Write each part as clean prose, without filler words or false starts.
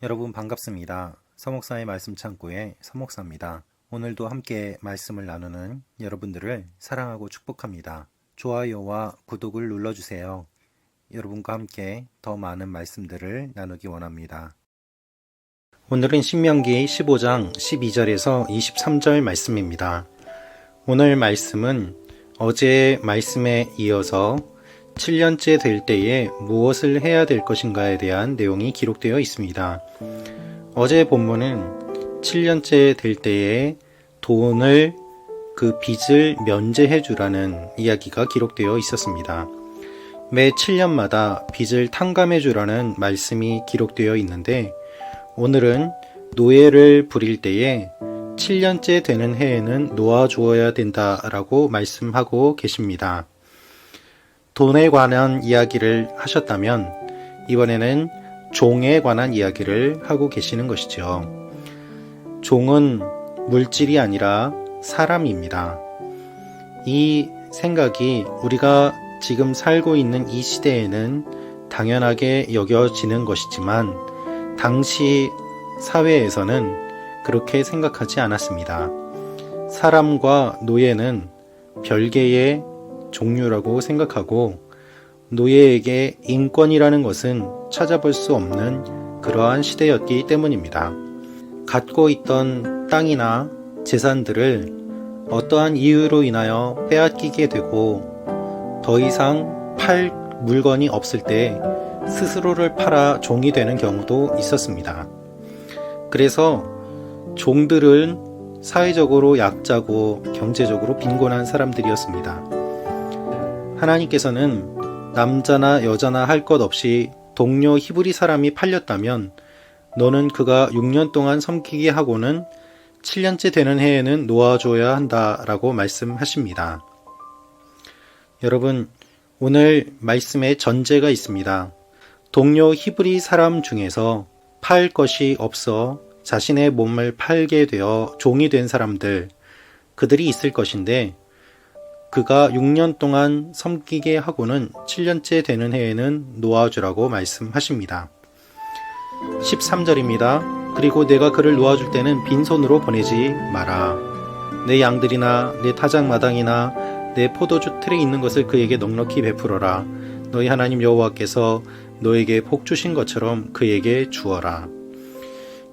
여러분 반갑습니다. 서목사의 말씀 창고의 서목사입니다. 오늘도 함께 말씀을 나누는 여러분들을 사랑하고 축복합니다. 좋아요와 구독을 눌러주세요. 여러분과 함께 더 많은 말씀들을 나누기 원합니다. 오늘은 신명기 15장 12절에서 23절 말씀입니다. 오늘 말씀은 어제의 말씀에 이어서 7년째 될 때에 무엇을 해야 될 것인가에 대한 내용이 기록되어 있습니다. 어제 본문은 7년째 될 때에 돈을 그 빚을 면제해 주라는 이야기가 기록되어 있었습니다. 매 7년마다 빚을 탕감해 주라는 말씀이 기록되어 있는데 오늘은 노예를 부릴 때에 7년째 되는 해에는 놓아주어야 된다라고 말씀하고 계십니다. 돈에 관한 이야기를 하셨다면 이번에는 종에 관한 이야기를 하고 계시는 것이죠. 종은 물질이 아니라 사람입니다. 이 생각이 우리가 지금 살고 있는 이 시대에는 당연하게 여겨지는 것이지만 당시 사회에서는 그렇게 생각하지 않았습니다. 사람과 노예는 별개의 종류라고 생각하고 노예에게 인권이라는 것은 찾아볼 수 없는 그러한 시대였기 때문입니다. 갖고 있던 땅이나 재산들을 어떠한 이유로 인하여 빼앗기게 되고 더 이상 팔 물건이 없을 때 스스로를 팔아 종이 되는 경우도 있었습니다. 그래서 종들은 사회적으로 약자고 경제적으로 빈곤한 사람들이었습니다. 하나님께서는 남자나 여자나 할 것 없이 동료 히브리 사람이 팔렸다면 너는 그가 6년 동안 섬기게 하고는 7년째 되는 해에는 놓아줘야 한다라고 말씀하십니다. 여러분, 오늘 말씀에 전제가 있습니다. 동료 히브리 사람 중에서 팔 것이 없어 자신의 몸을 팔게 되어 종이 된 사람들, 그들이 있을 것인데 그가 6년 동안 섬기게 하고는 7년째 되는 해에는 놓아주라고 말씀하십니다. 13절입니다. 그리고 내가 그를 놓아줄 때는 빈손으로 보내지 마라. 내 양들이나 내 타작마당이나 내 포도주 틀에 있는 것을 그에게 넉넉히 베풀어라. 너희 하나님 여호와께서 너에게 복 주신 것처럼 그에게 주어라.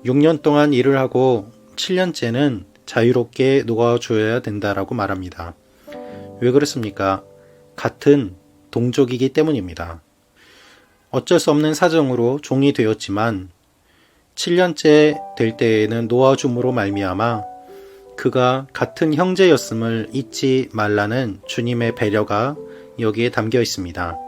6년 동안 일을 하고 7년째는 자유롭게 놓아줘야 된다라고 말합니다. 왜 그렇습니까? 같은 동족이기 때문입니다. 어쩔 수 없는 사정으로 종이 되었지만 7년째 될 때에는 놓아줌으로 말미암아 그가 같은 형제였음을 잊지 말라는 주님의 배려가 여기에 담겨 있습니다.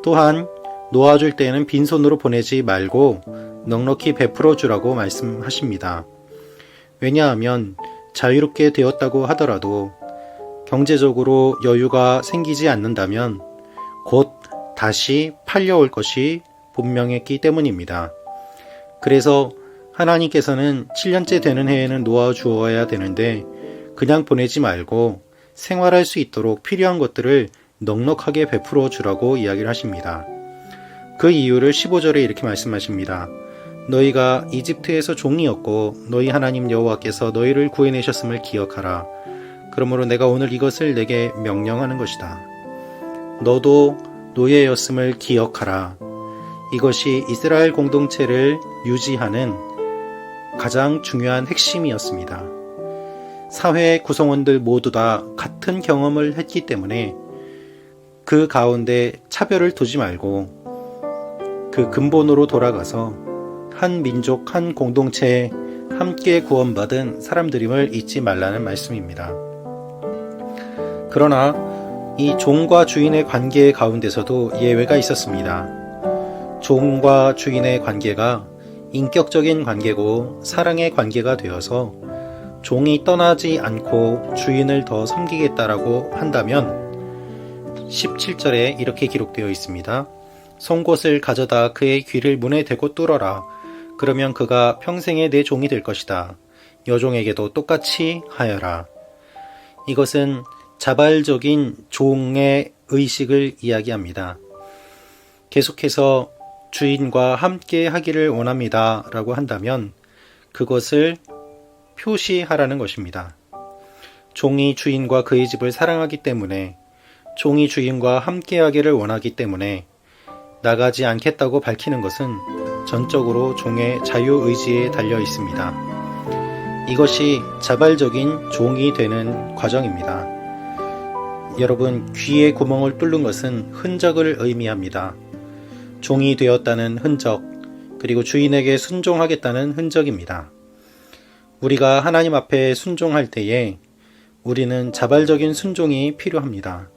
또한 놓아줄 때에는 빈손으로 보내지 말고 넉넉히 베풀어 주라고 말씀하십니다. 왜냐하면 자유롭게 되었다고 하더라도 경제적으로 여유가 생기지 않는다면 곧 다시 팔려올 것이 분명했기 때문입니다. 그래서 하나님께서는 7년째 되는 해에는 놓아주어야 되는데 그냥 보내지 말고 생활할 수 있도록 필요한 것들을 넉넉하게 베풀어 주라고 이야기를 하십니다. 그 이유를 15절에 이렇게 말씀하십니다. 너희가 이집트에서 종이었고 너희 하나님 여호와께서 너희를 구해내셨음을 기억하라. 그러므로 내가 오늘 이것을 내게 명령하는 것이다. 너도 노예였음을 기억하라. 이것이 이스라엘 공동체를 유지하는 가장 중요한 핵심이었습니다. 사회 구성원들 모두 다 같은 경험을 했기 때문에 그 가운데 차별을 두지 말고 그 근본으로 돌아가서 한 민족, 한 공동체에 함께 구원받은 사람들임을 잊지 말라는 말씀입니다. 그러나 이 종과 주인의 관계 가운데서도 예외가 있었습니다. 종과 주인의 관계가 인격적인 관계고 사랑의 관계가 되어서 종이 떠나지 않고 주인을 더 섬기겠다라고 한다면 17절에 이렇게 기록되어 있습니다. 송곳을 가져다 그의 귀를 문에 대고 뚫어라. 그러면 그가 평생에 내 종이 될 것이다. 여종에게도 똑같이 하여라. 이것은 자발적인 종의 의식을 이야기합니다. 계속해서 주인과 함께 하기를 원합니다 라고 한다면 그것을 표시하라는 것입니다. 종이 주인과 그의 집을 사랑하기 때문에, 종이 주인과 함께 하기를 원하기 때문에 나가지 않겠다고 밝히는 것은 전적으로 종의 자유의지에 달려 있습니다. 이것이 자발적인 종이 되는 과정입니다. 여러분, 귀에 구멍을 뚫는 것은 흔적을 의미합니다. 종이 되었다는 흔적, 그리고 주인에게 순종하겠다는 흔적입니다. 우리가 하나님 앞에 순종할 때에 우리는 자발적인 순종이 필요합니다.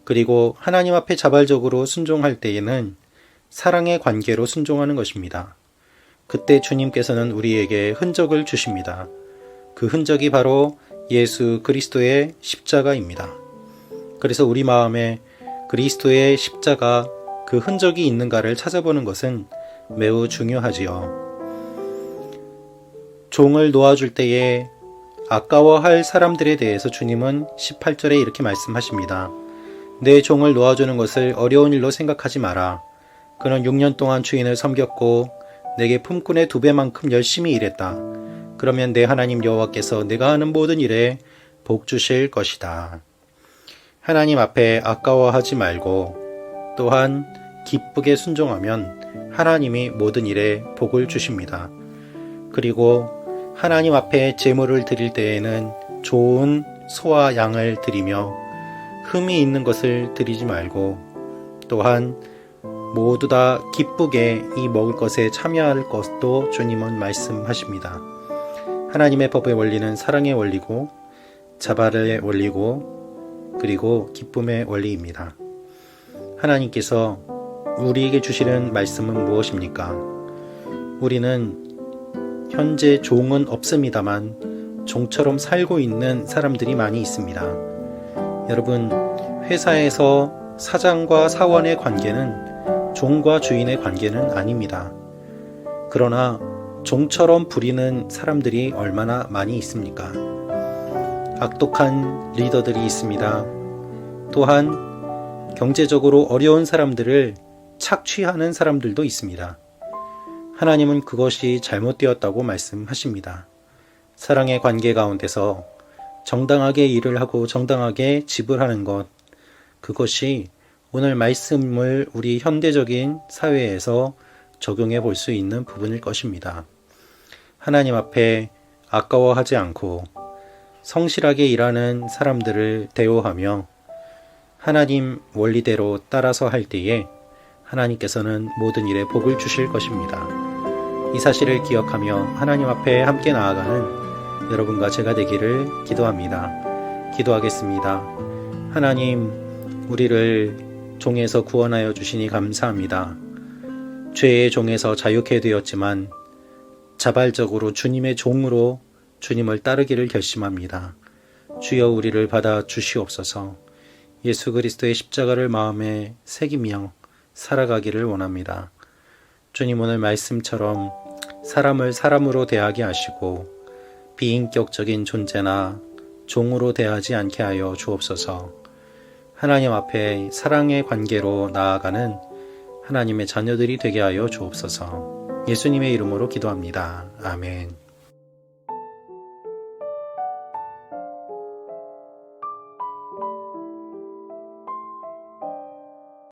그리고 하나님 앞에 자발적으로 순종할 때에는 사랑의 관계로 순종하는 것입니다. 그때 주님께서는 우리에게 흔적을 주십니다. 그 흔적이 바로 예수 그리스도의 십자가입니다. 그래서 우리 마음에 그리스도의 십자가, 그 흔적이 있는가를 찾아보는 것은 매우 중요하지요. 종을 놓아줄 때에 아까워할 사람들에 대해서 주님은 18절에 이렇게 말씀하십니다. 내 종을 놓아주는 것을 어려운 일로 생각하지 마라. 그는 6년 동안 주인을 섬겼고 내게 품꾼의 2배만큼 열심히 일했다. 그러면 내 하나님 여호와께서 내가 하는 모든 일에 복 주실 것이다. 하나님 앞에 아까워하지 말고 또한 기쁘게 순종하면 하나님이 모든 일에 복을 주십니다. 그리고 하나님 앞에 제물을 드릴 때에는 좋은 소와 양을 드리며 흠이 있는 것을 드리지 말고, 또한 모두 다 기쁘게 이 먹을 것에 참여할 것도 주님은 말씀하십니다. 하나님의 법의 원리는 사랑의 원리고 자발의 원리고 그리고 기쁨의 원리입니다. 하나님께서 우리에게 주시는 말씀은 무엇입니까? 우리는 현재 종은 없습니다만 종처럼 살고 있는 사람들이 많이 있습니다. 여러분, 회사에서 사장과 사원의 관계는 종과 주인의 관계는 아닙니다. 그러나 종처럼 부리는 사람들이 얼마나 많이 있습니까? 악독한 리더들이 있습니다. 또한 경제적으로 어려운 사람들을 착취하는 사람들도 있습니다. 하나님은 그것이 잘못되었다고 말씀하십니다. 사랑의 관계 가운데서 정당하게 일을 하고 정당하게 지불하는 것, 그것이 오늘 말씀을 우리 현대적인 사회에서 적용해 볼 수 있는 부분일 것입니다. 하나님 앞에 아까워하지 않고 성실하게 일하는 사람들을 대우하며 하나님 원리대로 따라서 할 때에 하나님께서는 모든 일에 복을 주실 것입니다. 이 사실을 기억하며 하나님 앞에 함께 나아가는 여러분과 제가 되기를 기도합니다. 기도하겠습니다. 하나님, 우리를 종에서 구원하여 주시니 감사합니다. 죄의 종에서 자유케 되었지만 자발적으로 주님의 종으로 주님을 따르기를 결심합니다. 주여, 우리를 받아 주시옵소서. 예수 그리스도의 십자가를 마음에 새기며 살아가기를 원합니다. 주님, 오늘 말씀처럼 사람을 사람으로 대하게 하시고 비인격적인 존재나 종으로 대하지 않게 하여 주옵소서. 하나님 앞에 사랑의 관계로 나아가는 하나님의 자녀들이 되게 하여 주옵소서. 예수님의 이름으로 기도합니다. 아멘.